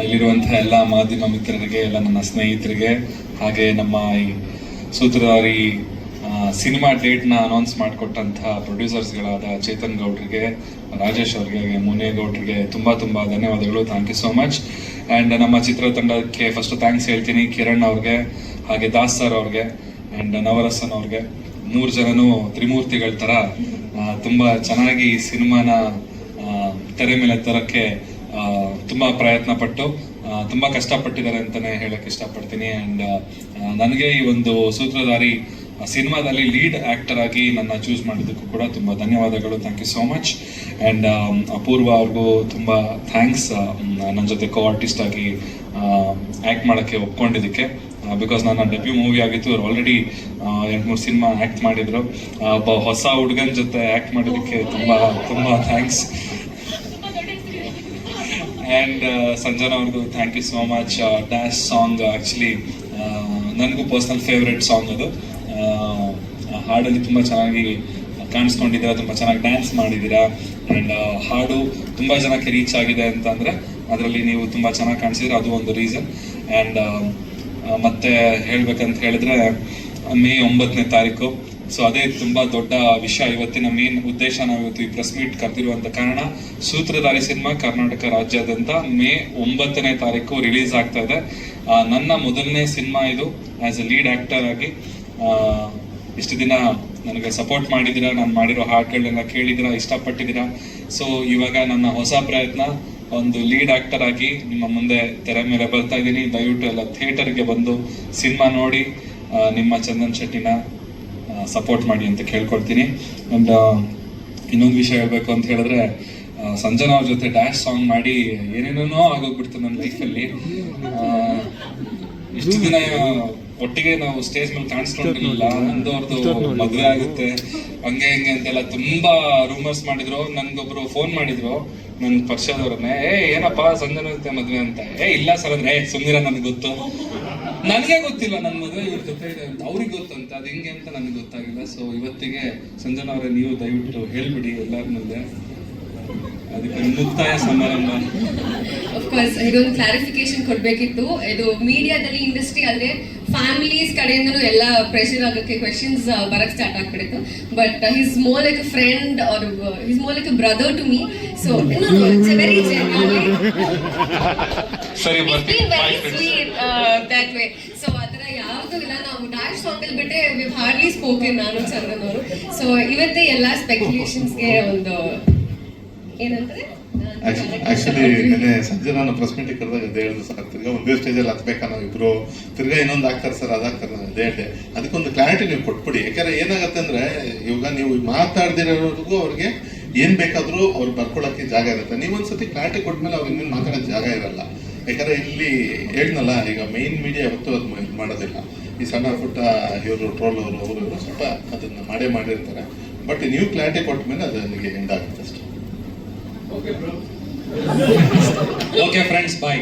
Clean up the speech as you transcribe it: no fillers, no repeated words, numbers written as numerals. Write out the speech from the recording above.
ಇಲ್ಲಿರುವಂತಹ ಎಲ್ಲ ಮಾಧ್ಯಮ ಮಿತ್ರರಿಗೆ, ಎಲ್ಲ ನನ್ನ ಸ್ನೇಹಿತರಿಗೆ, ಹಾಗೆ ನಮ್ಮ ಈ ಸೂತ್ರಧಾರಿ ಸಿನಿಮಾ ಡೇಟ್ನ ಅನೌನ್ಸ್ ಮಾಡಿಕೊಟ್ಟಂತಹ ಪ್ರೊಡ್ಯೂಸರ್ಸ್ಗಳಾದ ಚೇತನ್ ಗೌಡ್ರಿಗೆ, ರಾಜೇಶ್ ಅವ್ರಿಗೆ, ಮುನೇಗೌಡ್ರಿಗೆ ತುಂಬ ಧನ್ಯವಾದಗಳು. Thank you so much. And ನಮ್ಮ ಚಿತ್ರತಂಡಕ್ಕೆ ಫಸ್ಟ್ ಥ್ಯಾಂಕ್ಸ್ ಹೇಳ್ತೀನಿ, ಕಿರಣ್ ಅವ್ರಿಗೆ, ಹಾಗೆ ದಾಸ್ ಸರ್ ಅವ್ರಿಗೆ, ಆ್ಯಂಡ್ ನವರಸನ್ ಅವ್ರಿಗೆ. 3 ಜನನು ತ್ರಿಮೂರ್ತಿಗಳ ಥರ ತುಂಬ ಚೆನ್ನಾಗಿ ಸಿನಿಮಾನ ತೆರೆ ಮೇಲೆ ತರೋಕ್ಕೆ ತುಂಬ ಪ್ರಯತ್ನ ಪಟ್ಟು ತುಂಬ ಕಷ್ಟಪಟ್ಟಿದ್ದಾರೆ ಅಂತಲೇ ಹೇಳಕ್ಕೆ ಇಷ್ಟಪಡ್ತೀನಿ. ಆ್ಯಂಡ್ ನನಗೆ ಈ ಒಂದು ಸೂತ್ರಧಾರಿ ಸಿನಿಮಾದಲ್ಲಿ ಲೀಡ್ ಆ್ಯಕ್ಟರ್ ಆಗಿ ನನ್ನ ಚೂಸ್ ಮಾಡಿದ್ದಕ್ಕೂ ಕೂಡ ತುಂಬ ಧನ್ಯವಾದಗಳು. Thank you so much. And Apoorva ಅವ್ರಿಗೂ ತುಂಬ ಥ್ಯಾಂಕ್ಸ್, ನನ್ನ ಜೊತೆ ಕೋ ಆರ್ಟಿಸ್ಟ್ ಆಗಿ ಆ್ಯಕ್ಟ್ ಮಾಡೋಕ್ಕೆ ಒಪ್ಕೊಂಡಿದ್ದಕ್ಕೆ. ಬಿಕಾಸ್ ನನ್ನ ಡೆಬ್ಯೂ ಮೂವಿ ಆಗಿತ್ತು. ಅವ್ರು ಆಲ್ರೆಡಿ 2-3 ಸಿನಿಮಾ ಆ್ಯಕ್ಟ್ ಮಾಡಿದ್ರು. ಒಬ್ಬ ಹೊಸ ಹುಡುಗನ ಜೊತೆ ಆ್ಯಕ್ಟ್ ಮಾಡೋದಕ್ಕೆ ತುಂಬ ಥ್ಯಾಂಕ್ಸ್. ಆ್ಯಂಡ್ ಸಂಜನಾ ಅವ್ರಿಗೂ thank you so much. Dash song actually ನನಗೂ ಪರ್ಸ್ನಲ್ ಫೇವ್ರೆಟ್ ಸಾಂಗ್ ಅದು. ಹಾಡಲ್ಲಿ ತುಂಬ ಚೆನ್ನಾಗಿ ಕಾಣಿಸ್ಕೊಂಡಿದ್ದೀರಾ, ತುಂಬ ಚೆನ್ನಾಗಿ ಡ್ಯಾನ್ಸ್ ಮಾಡಿದ್ದೀರಾ. ಆ್ಯಂಡ್ ಹಾಡು ತುಂಬ ಜನಕ್ಕೆ ರೀಚ್ ಆಗಿದೆ ಅಂತಂದರೆ ಅದರಲ್ಲಿ ನೀವು ತುಂಬ ಚೆನ್ನಾಗಿ ಕಾಣಿಸಿದ್ರೆ ಅದು ಒಂದು ರೀಸನ್. ಆ್ಯಂಡ್ ಮತ್ತೆ ಹೇಳ್ಬೇಕಂತ ಹೇಳಿದ್ರೆ ಮೇ 9ನೇ ತಾರೀಕು. ಸೊ ಅದೇ ತುಂಬ ದೊಡ್ಡ ವಿಷಯ. ಇವತ್ತಿನ ಮೇನ್ ಉದ್ದೇಶ, ನಾವು ಇವತ್ತು ಈ ಪ್ರೆಸ್ ಮೀಟ್ ಕರೆದಿರುವಂಥ ಕಾರಣ, ಸೂತ್ರಧಾರಿ ಸಿನಿಮಾ ಕರ್ನಾಟಕ ರಾಜ್ಯಾದ್ಯಂತ ಮೇ 9ನೇ ತಾರೀಕು ರಿಲೀಸ್ ಆಗ್ತಾ ಇದೆ. ನನ್ನ ಮೊದಲನೇ ಸಿನಿಮಾ ಇದು ಆ್ಯಸ್ ಎ ಲೀಡ್ ಆ್ಯಕ್ಟರ್ ಆಗಿ. ಇಷ್ಟು ದಿನ ನನಗೆ ಸಪೋರ್ಟ್ ಮಾಡಿದ್ದೀರಾ, ನಾನು ಮಾಡಿರೋ ಹಾಡುಗಳನ್ನೆಲ್ಲ ಕೇಳಿದ್ದೀರಾ, ಇಷ್ಟಪಟ್ಟಿದ್ದೀರಾ. ಸೊ ಇವಾಗ ನನ್ನ ಹೊಸ ಪ್ರಯತ್ನ, ಒಂದು ಲೀಡ್ ಆ್ಯಕ್ಟರ್ ಆಗಿ ನಿಮ್ಮ ಮುಂದೆ ತೆರೆ ಮೇಲೆ ಬರ್ತಾ ಇದ್ದೀನಿ. ದಯವಿಟ್ಟು ಎಲ್ಲ ಥಿಯೇಟರ್ಗೆ ಬಂದು ಸಿನಿಮಾ ನೋಡಿ ನಿಮ್ಮ ಚಂದನ್ ಶೆಟ್ಟಿನ ಸಪೋರ್ಟ್ ಮಾಡಿ ಅಂತ ಕೇಳ್ಕೊಳ್ತೀನಿ. ಆ್ಯಂಡ್ ಇನ್ನೊಂದು ವಿಷಯ ಹೇಳ್ಬೇಕು ಅಂತ ಹೇಳಿದ್ರೆ, ಸಂಜನಾ ಅವ್ರ ಜೊತೆ ಡ್ಯಾಶ್ ಸಾಂಗ್ ಮಾಡಿ ಏನೇನೋ ಆಗೋಗ್ಬಿಡ್ತು ನನ್ನ ಲೈಫಲ್ಲಿ. ಇಷ್ಟು ದಿನ ಒಟ್ಟಿಗೆ ನಾವು ಸ್ಟೇಜ್ ಮೇಲೆ ಕಾಣಿಸ್ಕೊಂಡಿರ್ಲಿಲ್ಲ. ಅವ್ರದ್ದು ಮದುವೆ ಆಗುತ್ತೆ ಹಂಗೆ ಹಿಂಗೆ ಅಂತೆಲ್ಲ ತುಂಬಾ ರೂಮರ್ಸ್ ಮಾಡಿದ್ರು. ನನ್ಗೊಬ್ರು ಫೋನ್ ಮಾಡಿದ್ರು, ನನ್ ಪರಿಚಯದವ್ರನ್ನೇ, ಏನಪ್ಪಾ ಸಂಜನಾ ಜೊತೆ ಮದ್ವೆ ಅಂತ. ಇಲ್ಲ ಸರ್ ಅಂದ್ರೆ ಸುಮ್ನಿರ, ನನ್ಗೆ ಗೊತ್ತು, ನನಗೆ ಗೊತ್ತಿಲ್ಲ ನನ್ನ ಮದುವೆ ಇವ್ರ ಜೊತೆ ಇದೆ ಅಂತ. ಅವ್ರಿಗೆ ಗೊತ್ತಂತ, ಅದು ಹಿಂಗೆ ಅಂತ ನನಗೆ ಗೊತ್ತಾಗಿಲ್ಲ. ಸೊ ಇವತ್ತಿಗೆ ಸಂಜನಾ ಅವರೇ, ನೀವು ದಯವಿಟ್ಟು ಹೇಳ್ಬಿಡಿ ಎಲ್ಲರ ಮುಂದೆ, ಅದಕ್ಕೆ ಮುಕ್ತಾಯ ಸಮಾರಂಭ. ಅಫ್ಕೋರ್ಸ್ ಇದೊಂದು ಕ್ಲಾರಿಫಿಕೇಶನ್ ಕೊಡ್ಬೇಕಿತ್ತು. ಇದು ಮೀಡಿಯಾದಲ್ಲಿ, ಇಂಡಸ್ಟ್ರಿ ಅಲ್ಲದೆ ಫ್ಯಾಮಿಲೀಸ್ ಕಡೆಯಿಂದನೂ ಎಲ್ಲ ಪ್ರೆಷರ್ ಆಗೋಕ್ಕೆ ಕ್ವೆಶನ್ಸ್ ಬರಕ್ ಸ್ಟಾರ್ಟ್ ಆಗ್ಬಿಟ್ಟಿತ್ತು. But his more like a friend or his more like a brother to me. So it's very genuine, very sweet that way. So ಅದರ ಯಾವುದು ಇಲ್ಲ. ನಾವು ಡ್ಯಾಶ್ ಸಾಂಗ್ ಅಲ್ಲಿ ಬಿಟ್ಟರೆ ವಿ ಹಾರ್ಡ್ಲಿ ಸ್ಪೋಕನ್, ನಾನು ಚಂದನ್ ಅವರು. ಸೊ ಇವತ್ತೇ ಎಲ್ಲ ಸ್ಪೆಕ್ಯುಲೇಷನ್ಸ್ಗೆ ಒಂದು ಏನಂತಾರೆ, ಆಕ್ಚುಲಿ ನೆನೆ ಸಂಜೆ ಪ್ರೆಸ್ ಮೀಟಿಗೆ ಕರೆದಾಗ ಅದೇ ಹೇಳಿದ್ರು ಸರ್, ತಿರ್ಗಾ ಒಂದೇ ಸ್ಟೇಜಲ್ಲಿ ಹತ್ಬೇಕಾ ನಾವು ಇಬ್ರು, ತಿರ್ಗಾ ಇನ್ನೊಂದು ಆಗ್ತಾರೆ ಸರ್, ಅದಾಗ್ತಾರೆ ಅದೇ ಹೇಳಿದೆ. ಅದಕ್ಕೊಂದು ಕ್ಲಾರಿಟಿ ನೀವು ಕೊಟ್ಬಿಡಿ. ಯಾಕಂದ್ರೆ ಏನಾಗುತ್ತೆ ಅಂದ್ರೆ, ಇವಾಗ ನೀವು ಮಾತಾಡ್ದಿರೋರ್ಗೂ ಅವ್ರಿಗೆ ಏನ್ ಬೇಕಾದ್ರೂ ಅವ್ರು ಬರ್ಕೊಳಕ್ಕೆ ಜಾಗ ಇರುತ್ತೆ. ನೀವೊಂದ್ಸತಿ ಕ್ಲಾರಿಟಿ ಕೊಟ್ಮೇಲೆ ಅವ್ರಿಗೆ ಇನ್ನೇನು ಮಾತಾಡೋಕೆ ಜಾಗ ಇರಲ್ಲ. ಯಾಕಂದ್ರೆ ಇಲ್ಲಿ ಹೇಳಿದ್ನಲ್ಲ, ಈಗ ಮೇನ್ ಮೀಡಿಯಾ ಯಾವತ್ತೂ ಅದು ಇದು ಮಾಡೋದಿಲ್ಲ. ಈ ಸಣ್ಣ ಪುಟ್ಟ ಇವರು ಟ್ರೋಲ್ ಅವರು ಸ್ವಲ್ಪ ಅದನ್ನ ಮಾಡಿರ್ತಾರೆ. ಬಟ್ ನೀವು ಕ್ಲಾರಿಟಿ ಕೊಟ್ಟ ಮೇಲೆ ಅದು ನನಗೆ ಎಂಡ್ ಆಗುತ್ತೆ ಅಷ್ಟೇ. Okay friends, bye.